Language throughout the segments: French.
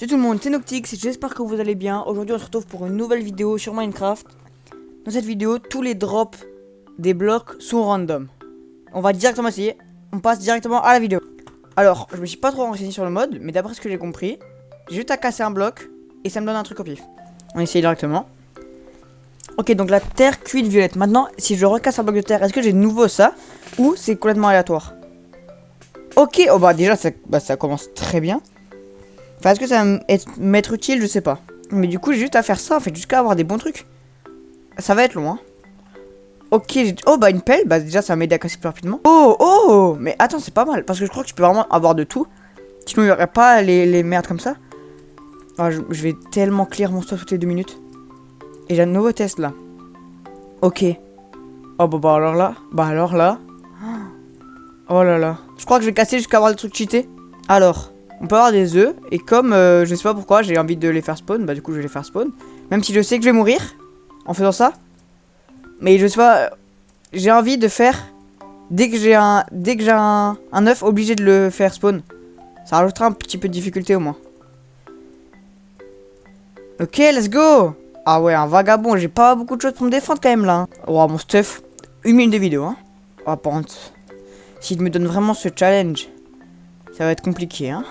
Salut tout le monde, c'est Noctix, j'espère que vous allez bien. Aujourd'hui on se retrouve pour une nouvelle vidéo sur Minecraft. Dans cette vidéo, tous les drops des blocs sont random. On va directement essayer, on passe directement à la vidéo. Alors, je me suis pas trop renseigné sur le mode, mais d'après ce que j'ai compris, j'ai juste à casser un bloc et ça me donne un truc au pif. On essaye directement. Ok, donc la terre cuite violette. Maintenant, si je recasse un bloc de terre, est-ce que j'ai de nouveau ça ou c'est complètement aléatoire? Ok, oh bah déjà ça commence très bien. Enfin, est-ce que ça va m'être utile? Je sais pas. Mais du coup, j'ai juste à faire ça, en fait, jusqu'à avoir des bons trucs. Ça va être long, hein. Ok, oh, bah une pelle, bah déjà, ça va m'aider à casser plus rapidement. Oh, mais attends, c'est pas mal. Parce que je crois que tu peux vraiment avoir de tout. Sinon, il n'y aurait pas les merdes comme ça. Ah, je vais tellement clear mon stuff toutes les 2 minutes. Et j'ai un nouveau test, là. Ok. Oh, bah alors là. Oh là là. Je crois que je vais casser jusqu'à avoir des trucs cheatés. Alors... on peut avoir des œufs, et comme je sais pas pourquoi j'ai envie de les faire spawn, bah du coup je vais les faire spawn. Même si je sais que je vais mourir en faisant ça. Mais je sais pas, j'ai envie de faire, dès que j'ai un œuf, obligé de le faire spawn. Ça rajoutera un petit peu de difficulté au moins. Ok, let's go. Ah ouais, un vagabond, j'ai pas beaucoup de choses pour me défendre quand même là. Hein. Oh mon stuff, 1 minute de vidéo hein. Oh par contre, s'il me donne vraiment ce challenge, ça va être compliqué hein.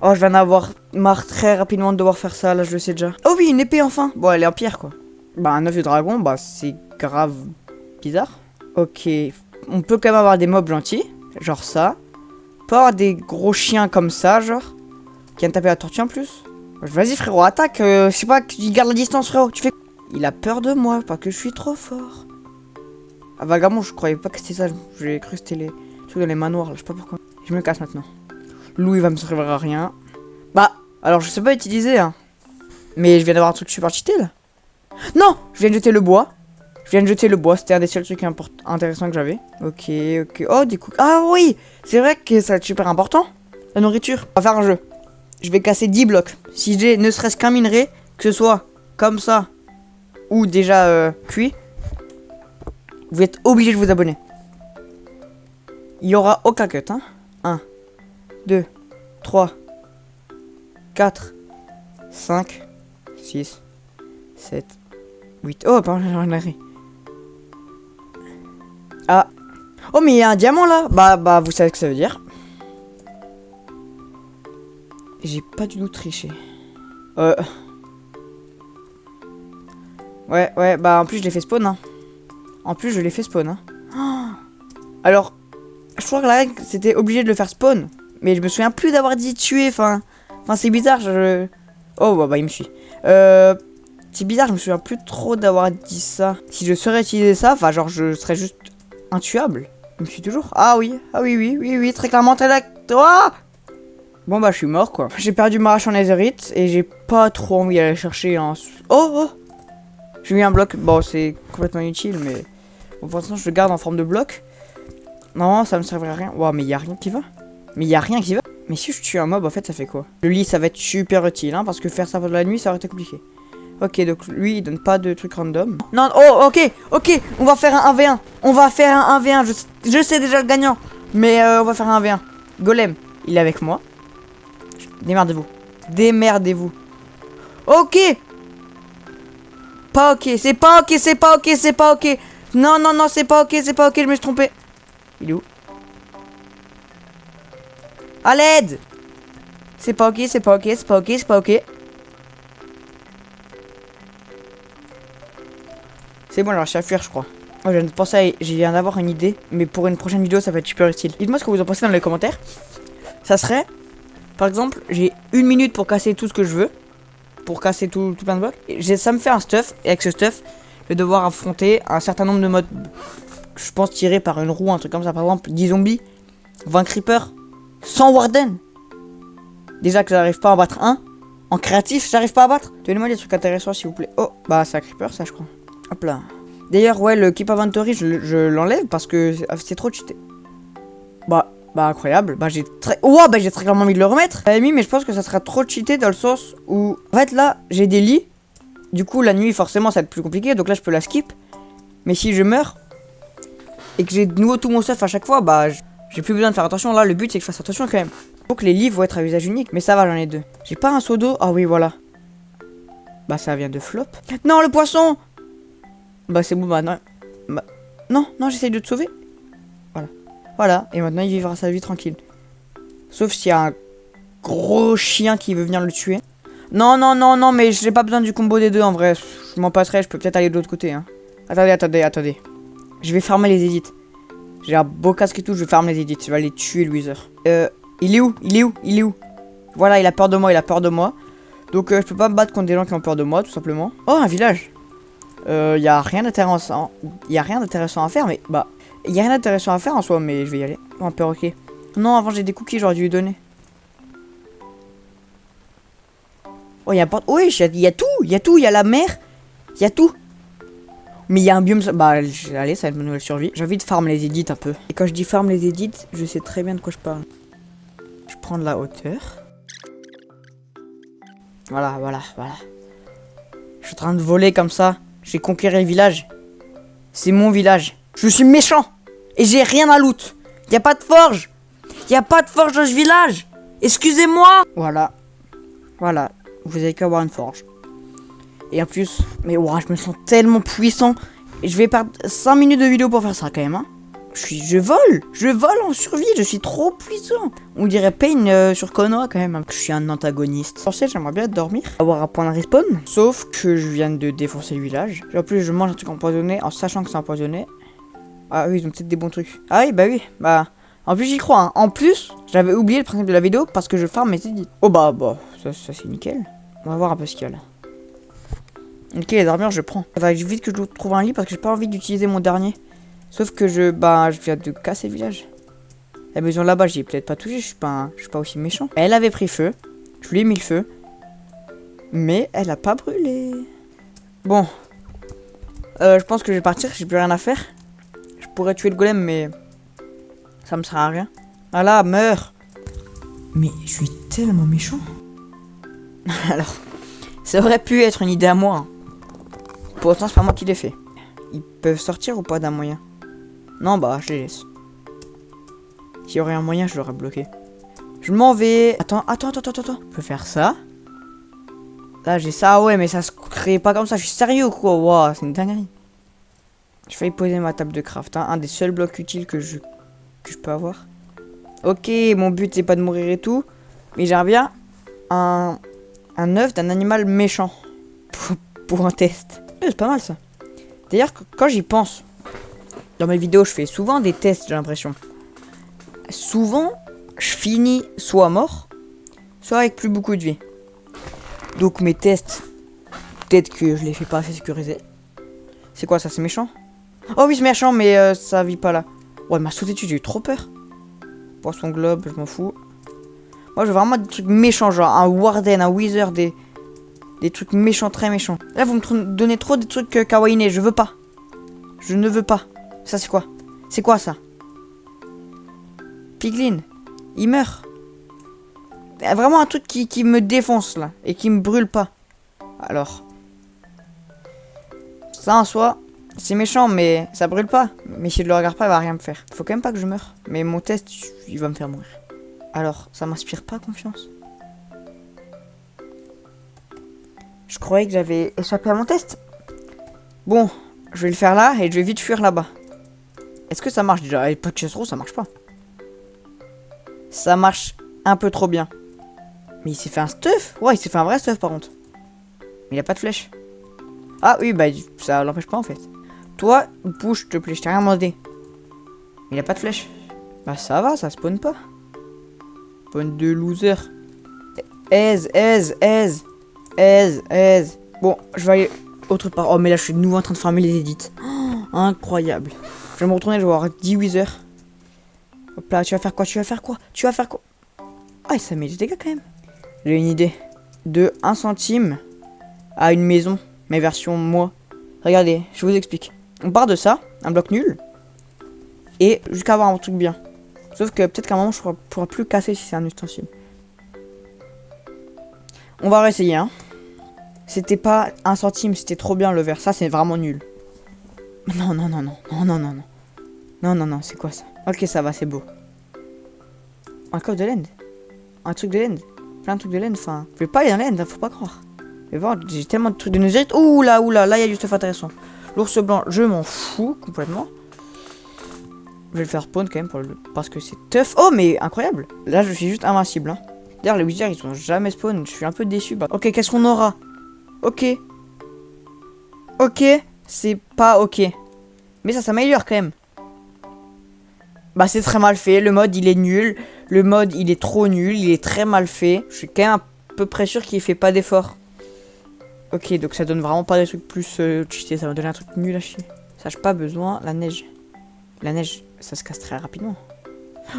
Oh, je vais en avoir marre très rapidement de devoir faire ça, là, je le sais déjà. Oh oui, une épée, enfin. Bon, elle est en pierre, quoi. Bah, un œuf de dragon, bah, c'est grave bizarre. Ok, on peut quand même avoir des mobs gentils, genre ça. On peut avoir des gros chiens comme ça, genre. Qui viennent taper la tortue en plus. Vas-y, frérot, attaque. Je sais pas, tu gardes la distance, frérot. Tu fais... Il a peur de moi, parce que je suis trop fort. Ah, vagabond, je croyais pas que c'était ça. J'ai cru que c'était les trucs dans les manoirs, là, je sais pas pourquoi. Je me casse maintenant. Loup il va me servir à rien. Bah, alors je sais pas utiliser hein. Mais je viens d'avoir un truc super cheaté là. Non, je viens de jeter le bois. C'était un des seuls trucs intéressants que j'avais. Ok. Oh, du coup... ah oui, c'est vrai que ça va être super important. La nourriture. On va faire un jeu. Je vais casser 10 blocs. Si j'ai ne serait-ce qu'un minerai, que ce soit comme ça, ou déjà cuit, vous êtes obligé de vous abonner. Il y aura aucun cut hein. 1, 2, 3, 4, 5, 6, 7, 8. Oh, pardon, j'en ai ri. Ah. Oh, mais il y a un diamant là. Bah, vous savez ce que ça veut dire. J'ai pas du tout triché. Ouais, bah en plus je l'ai fait spawn. Hein. Alors, je crois que la règle c'était obligé de le faire spawn. Mais je me souviens plus d'avoir dit tuer. Enfin, c'est bizarre. Oh, bah il me suit. C'est bizarre, je me souviens plus trop d'avoir dit ça. Si je saurais utiliser ça, enfin, genre, je serais juste intuable. Il me suit toujours. Ah oui, très clairement, très d'accord. Bon, bah, je suis mort, quoi. J'ai perdu ma hache en netherite et j'ai pas trop envie d'aller chercher un... Oh. J'ai mis un bloc. Bon, c'est complètement inutile, mais... bon, pour l'instant, je le garde en forme de bloc. Non, ça me servirait à rien. Wow, mais il y a rien qui va. Mais si je tue un mob, en fait, ça fait quoi? Le lit, ça va être super utile, hein, parce que faire ça pendant la nuit, ça aurait été compliqué. Ok, donc lui, il donne pas de trucs random. Non, oh, ok, on va faire un 1v1. Je sais déjà le gagnant. Mais on va faire un 1v1. Golem, il est avec moi. Démerdez-vous. Ok. Pas ok, c'est pas ok. Non, c'est pas ok, je me suis trompé. Il est où? À l'aide! C'est pas ok. C'est bon, alors je suis à fuir, je crois. Oh, je viens de penser je viens d'avoir une idée, mais pour une prochaine vidéo, ça va être super utile. Dites-moi ce que vous en pensez dans les commentaires. Ça serait, par exemple, j'ai 1 minute pour casser tout ce que je veux. Pour casser tout plein de blocs. Et ça me fait un stuff, et avec ce stuff, je vais devoir affronter un certain nombre de modes. Je pense tirés par une roue, un truc comme ça. Par exemple, 10 zombies, 20 creepers, 100 warden. Déjà que j'arrive pas à battre un. En créatif, j'arrive pas à battre. Donnez-moi des trucs intéressants, s'il vous plaît. Oh, bah, c'est un creeper, ça, je crois. Hop là. D'ailleurs, ouais, le Keep Inventory, je l'enlève parce que c'est trop cheaté. Bah, incroyable. Bah, j'ai très clairement envie de le remettre. Mais je pense que ça sera trop cheaté dans le sens où... en fait, là, j'ai des lits. Du coup, la nuit, forcément, ça va être plus compliqué. Donc là, je peux la skip. Mais si je meurs et que j'ai de nouveau tout mon stuff à chaque fois, bah, j'ai plus besoin de faire attention. Là, le but, c'est que je fasse attention quand même. Donc les livres vont être à usage unique. Mais ça va, j'en ai 2. J'ai pas un seau d'eau. Ah oui, voilà. Bah ça vient de flop. Non, le poisson. Bah c'est bon, bah non. Bah, non, j'essaye de te sauver. Voilà. Voilà, et maintenant il vivra sa vie tranquille. Sauf s'il y a un gros chien qui veut venir le tuer. Non, mais j'ai pas besoin du combo des deux en vrai. Je m'en passerai, je peux peut-être aller de l'autre côté. Hein. Attendez. Je vais farmer les edits. J'ai un beau casque et tout, je vais farmer les edits. Je vais aller tuer le Wither. Il est où? Voilà, il a peur de moi, Donc je peux pas me battre contre des gens qui ont peur de moi, tout simplement. Oh, un village. Y a rien d'intéressant. À faire, mais bah. Y a rien d'intéressant à faire en soi, mais je vais y aller. Oh, un perroquet. Non, avant j'ai des cookies, j'aurais dû lui donner. Oh, y a pas. Oui, y a tout, y a la mer, y a tout. Mais il y a un biome. Bah, allez, ça va être ma nouvelle survie. J'ai envie de farm les edits un peu. Et quand je dis farm les edits, je sais très bien de quoi je parle. Je prends de la hauteur. Voilà. Je suis en train de voler comme ça. J'ai conquéré le village. C'est mon village. Je suis méchant. Et j'ai rien à loot. Y a pas de forge. Y a pas de forge dans ce village. Excusez-moi. Voilà. Vous avez qu'à avoir une forge. Et en plus, mais ouah, je me sens tellement puissant. Et je vais perdre 5 minutes de vidéo pour faire ça quand même. Hein. Je vole en survie. Je suis trop puissant. On dirait Pain sur Konoha quand même. Hein. Je suis un antagoniste. Pour ça, j'aimerais bien dormir. Avoir un point de respawn. Sauf que je viens de défoncer le village. En plus, je mange un truc empoisonné en sachant que c'est empoisonné. Ah oui, ils ont peut-être des bons trucs. Ah oui. Bah. En plus, j'y crois. Hein. En plus, j'avais oublié le principe de la vidéo parce que je farm mes edits. Oh bah, ça c'est nickel. On va voir un peu ce qu'il y a là. Ok, les armures, je prends. Il va vite que je trouve un lit parce que j'ai pas envie d'utiliser mon dernier. Sauf que je viens de casser le village. La maison là-bas, j'y ai peut-être pas touché. Je suis pas aussi méchant. Elle avait pris feu. Je lui ai mis le feu. Mais elle a pas brûlé. Bon. Je pense que je vais partir. J'ai plus rien à faire. Je pourrais tuer le golem, mais ça me sert à rien. Voilà, meurs. Mais je suis tellement méchant. Alors, ça aurait pu être une idée à moi. Hein. Pour autant, c'est pas moi qui l'ai fait. Ils peuvent sortir ou pas d'un moyen? Non, bah, je les laisse. S'il y aurait un moyen, je l'aurais bloqué. Je m'en vais. Attends. Je peux faire ça. Là, j'ai ça. Ah ouais, mais ça se crée pas comme ça. Je suis sérieux ou quoi? Waouh, c'est une dinguerie. Je vais y poser ma table de craft. Hein. Un des seuls blocs utiles que je peux avoir. Ok, mon but, c'est pas de mourir et tout. Mais j'aimerais bien un œuf d'un animal méchant. Pour un test. C'est pas mal ça. D'ailleurs, quand j'y pense, dans mes vidéos, je fais souvent des tests, j'ai l'impression. Souvent, je finis soit mort, soit avec plus beaucoup de vie. Donc mes tests, peut-être que je les fais pas assez sécuriser. C'est quoi ça, c'est méchant? Oh oui, c'est méchant, mais ça vit pas là. Ouais, il m'a sauté dessus, j'ai eu trop peur. Poisson globe, je m'en fous. Moi, je veux vraiment des trucs méchants, genre un Warden, un Wither, des trucs méchants, très méchants. Là, vous me donnez trop des trucs kawaii, je veux pas. Je ne veux pas. Ça, c'est quoi? C'est quoi, ça? Piglin. Il meurt. Vraiment un truc qui me défonce, là. Et qui me brûle pas. Alors. Ça, en soi, c'est méchant, mais ça brûle pas. Mais si je le regarde pas, il va rien me faire. Faut quand même pas que je meure. Mais mon test, il va me faire mourir. Alors, ça m'inspire pas confiance. Je croyais que j'avais échappé à mon test. Bon, je vais le faire là et je vais vite fuir là-bas. Est-ce que ça marche déjà? Avec pas de chest row, ça marche pas. Ça marche un peu trop bien. Mais il s'est fait un stuff. Ouais, il s'est fait un vrai stuff par contre. Mais il a pas de flèche. Ah oui, bah ça l'empêche pas en fait. Toi, bouge, s'il te plaît, je t'ai rien demandé. Mais il a pas de flèche. Bah ça va, ça spawn pas. Spawn de loser. Aise. Bon, je vais aller autre part. Oh, mais là, je suis de nouveau en train de farmer les edits. Oh, incroyable. Je vais me retourner, je vais avoir 10 Wither. Hop là, tu vas faire quoi? Ah, ça met des dégâts quand même. J'ai une idée. De 1 centime à une maison, mais version moi. Regardez, je vous explique. On part de ça, un bloc nul. Et jusqu'à avoir un truc bien. Sauf que peut-être qu'à un moment, je pourrai plus casser si c'est un ustensile. On va réessayer, hein. C'était pas 1 centime, c'était trop bien le vert. Ça, c'est vraiment nul. Non, c'est quoi ça? Ok, ça va, c'est beau. Un coffre de laine. un truc de laine. Plein de trucs de laine, enfin. Je vais pas aller dans la laine, faut pas croire. Mais voir, j'ai tellement de trucs de netherite. Ouh là, là, il y a du stuff intéressant. L'ours blanc, je m'en fous complètement. Je vais le faire spawn quand même parce que c'est tough. Oh, mais incroyable. Là, je suis juste invincible. Hein. D'ailleurs, les wizards, ils sont jamais spawn. Je suis un peu déçu. Bah. Ok, qu'est-ce qu'on aura? Ok. Ok. C'est pas ok. Mais ça s'améliore quand même. Bah, c'est très mal fait. Le mode, il est nul. Le mode, il est trop nul. Il est très mal fait. Je suis quand même à peu près sûr qu'il fait pas d'effort. Ok, donc ça donne vraiment pas des trucs plus cheatés. Ça va donner un truc nul à chier. Ça, j'ai pas besoin. La neige. La neige, ça se casse très rapidement.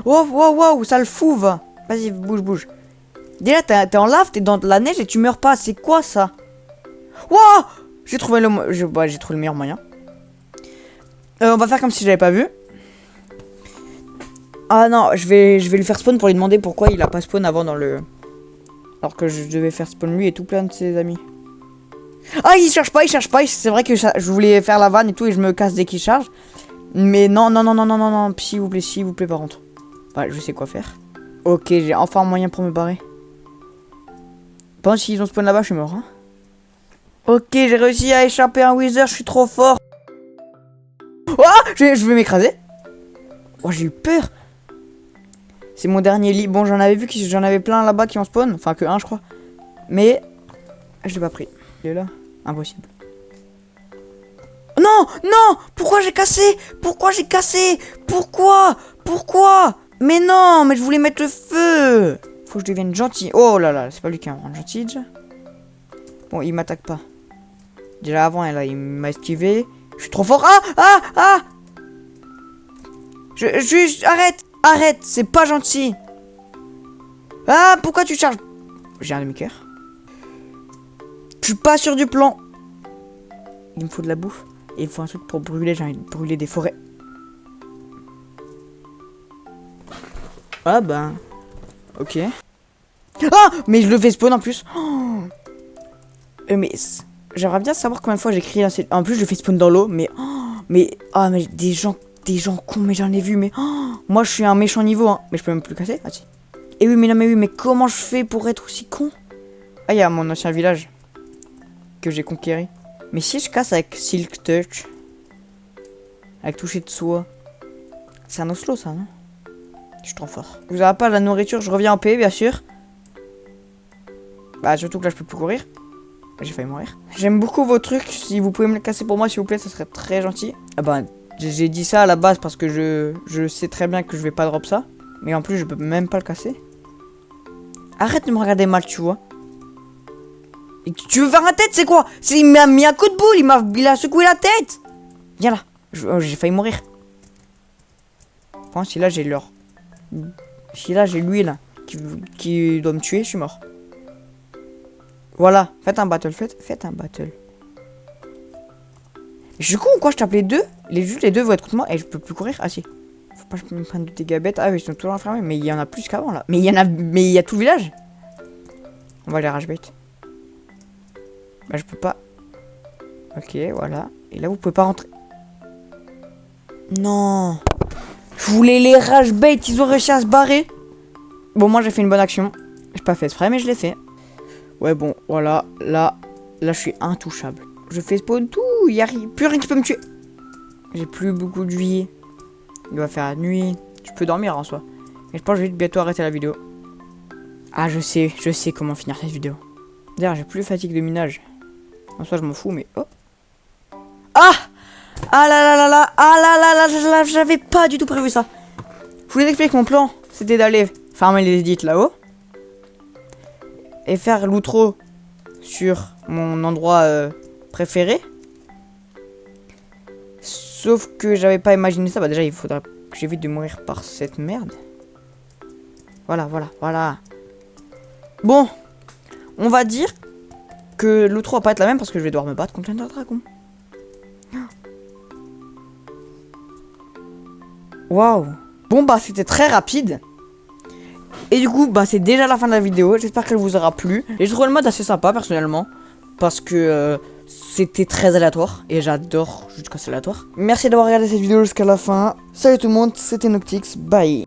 Oh, wow, wow, ça le fout, va. Vas-y, bouge, bouge. Déjà, t'es en lave, t'es dans de la neige et tu meurs pas. C'est quoi ça? Wow! J'ai trouvé j'ai trouvé le meilleur moyen. On va faire comme si j'avais pas vu. Ah non, je vais lui faire spawn pour lui demander pourquoi il a pas spawn avant dans le... Alors que je devais faire spawn lui et tout plein de ses amis. Ah, il cherche pas, il cherche pas. C'est vrai que je voulais faire la vanne et tout et je me casse dès qu'il charge. Mais non, non, non, non, non, non, non, s'il vous plaît, par contre. Ouais, je sais quoi faire. Ok, j'ai enfin un moyen pour me barrer. Bon, s'ils ont spawn là-bas, je suis mort. Hein. Ok, j'ai réussi à échapper à un wizard, je suis trop fort. Oh, je vais m'écraser. Oh, j'ai eu peur. C'est mon dernier lit. Bon, j'en avais vu que j'en avais plein là-bas qui ont spawn. Enfin, que un, je crois. Mais, je l'ai pas pris. Il est là. Impossible. Non, non, pourquoi j'ai cassé? Pourquoi j'ai cassé? Pourquoi? Mais non, mais je voulais mettre le feu. Faut que je devienne gentil. Oh là là, c'est pas lui qui est un gentil déjà. Bon, il m'attaque pas. Déjà avant, là, il m'a esquivé. Je suis trop fort. Ah. Arrête, c'est pas gentil. Ah, pourquoi tu charges? J'ai un demi-cœur. Je suis pas sûr du plan. Il me faut de la bouffe. Et il faut un truc pour brûler, j'ai envie de brûler des forêts. Ah ben... Ok. Ah, mais je le fais spawn en plus. Oh, mais j'aimerais bien savoir combien de fois j'ai crié. En plus, je le fais spawn dans l'eau, mais... mais des gens cons, mais j'en ai vu, mais... moi, je suis un méchant niveau, hein. Mais je peux même plus casser. Ah si. Et oui, mais comment je fais pour être aussi con? Ah, il y a mon ancien village. Que j'ai conquéri. Mais si je casse avec Silk Touch, avec toucher de soie, c'est un oslo ça, non? Je suis trop fort. Vous avez pas la nourriture, je reviens en paix, bien sûr. Bah, surtout que là, je peux plus courir. J'ai failli mourir. J'aime beaucoup vos trucs. Si vous pouvez me le casser pour moi, s'il vous plaît, ça serait très gentil. Ah bah, j'ai dit ça à la base parce que je sais très bien que je vais pas drop ça. Mais en plus, je peux même pas le casser. Arrête de me regarder mal, tu vois. Et tu veux faire la tête, c'est quoi? Il m'a mis un coup de boule, il a secoué la tête. Viens là, j'ai failli mourir. Enfin, si là j'ai l'or. Si là j'ai lui là, qui doit me tuer, je suis mort. Voilà, faites un battle, faites un battle. Je suis con ou quoi? Je tape les deux? Juste les deux vont être contre moi et je peux plus courir. Ah si. Faut pas que je me prenne de dégâts bêtes. Ah oui, ils sont toujours enfermés, mais il y en a plus qu'avant là. Mais il y a tout le village. On va les rage bait. Bah je peux pas. Ok, voilà. Et là vous pouvez pas rentrer. Non. Je voulais les rage bait, ils ont réussi à se barrer. Bon, moi j'ai fait une bonne action. J'ai pas fait exprès, mais je l'ai fait. Ouais, bon, voilà. Là, je suis intouchable. Je fais spawn tout, il y a plus rien qui peut me tuer. J'ai plus beaucoup de vie. Il va faire la nuit. Tu peux dormir en soi. Mais je pense que je vais bientôt arrêter la vidéo. Ah, je sais comment finir cette vidéo. D'ailleurs, j'ai plus de fatigue de minage. En soi, je m'en fous, mais oh. Ah! Ah là, j'avais pas du tout prévu ça. Je vous explique mon plan. C'était d'aller farmer les edits là-haut. Et faire l'outro sur mon endroit préféré. Sauf que j'avais pas imaginé ça. Bah déjà, il faudra que j'évite de mourir par cette merde. Voilà. Bon. On va dire que l'outro va pas être la même parce que je vais devoir me battre contre un dragon. Waouh. Bon bah c'était très rapide. Et du coup bah c'est déjà la fin de la vidéo. J'espère qu'elle vous aura plu. Et je trouve le mode assez sympa personnellement. Parce que c'était très aléatoire. Et j'adore juste quand c'est aléatoire. Merci d'avoir regardé cette vidéo jusqu'à la fin. Salut tout le monde, c'était Noctix. Bye.